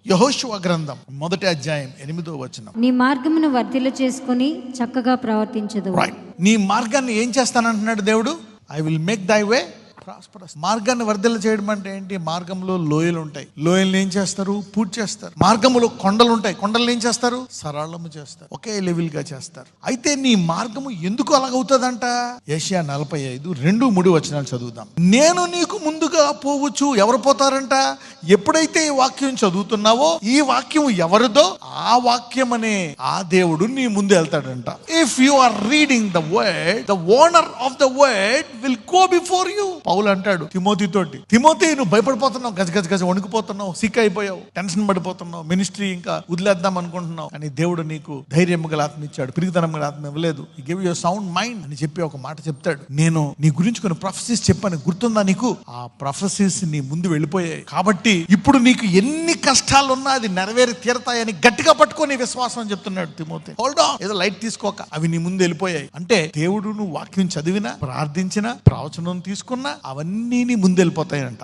యెహోషువ గ్రంథం 1వ అధ్యాయం 8వ వచనం. నీ మార్గమును వర్ధిల్ల చేసుకుని చక్కగా ప్రవర్తించదు. నీ మార్గాన్ని ఏం చేస్తానంటున్నాడు దేవుడు? ఐ విల్ మేక్ దై వే ప్రాస్పరస్. మార్గాన్ని వర్ధిల్ల చేయడం అంటే ఏంటి? మార్గంలో లోయలు ఉంటాయి, లోయల్ని ఏం చేస్తారు? పూర్తి చేస్తారు. మార్గంలో కొండలు ఉంటాయి, కొండలు ఏం చేస్తారు? సరళము చేస్తారు, ఒకే లెవెల్ గా చేస్తారు. అయితే నీ మార్గము ఎందుకు అలాగవుతుందంట? యెషయా 45:2-3 వచనాలు చదువుదాం. నేను నీకు ముందుగా పోవచ్చు. ఎవరు పోతారంట? ఎప్పుడైతే ఈ వాక్యం చదువుతున్నావో, ఈ వాక్యం ఎవరిదో ఆ వాక్యం అనే ఆ దేవుడు నీ ముందు వెళ్తాడంట. If you are reading the word, the owner of the word will go before you. Paul అంటాడు తిమోతి తోటి, తిమోతి నువ్వు భయపడిపోతున్నావు, గజ వణుకుపోతున్నావు, సిక్ అయిపోయావు, టెన్షన్ పడిపోతున్నావు, మినిస్ట్రీ ఇంకా వదిలేద్దాం అనుకుంటున్నావు, కానీ దేవుడు నీకు ధైర్యం గల ఆత్మ ఇచ్చాడు, పిరిగితనం గల ఆత్మ ఇవ్వలేదు. ఈ గివ్ యు సౌండ్ మైండ్ అని చెప్పి ఒక మాట చెప్తాడు. నేను నీ గురించి కొన్ని ప్రొఫెసీస్ చెప్పాను, గుర్తుందా నీకు? ఆ ప్రొఫెసీస్ నీ ముందు వెళ్ళిపోయాయి. కాబట్టి ఇప్పుడు నీకు ఎన్ని కష్టాలు ఉన్నా అది నెరవేరి తీరతాయని గట్టిగా పట్టుకొని విశ్వాసం అని చెప్తున్నాడు తిమోతి. హోల్డ్ ఆన్, ఏదో లైట్ తీసుకోక, అవి నీ ముందు వెళ్ళిపోయాయి. అంటే దేవుడు నువ్వు వాక్యం చదివినా, ప్రార్థించినా, ప్రవచనం తీసుకున్నా అవన్నీ నీ ముందు వెళ్ళిపోతాయంట.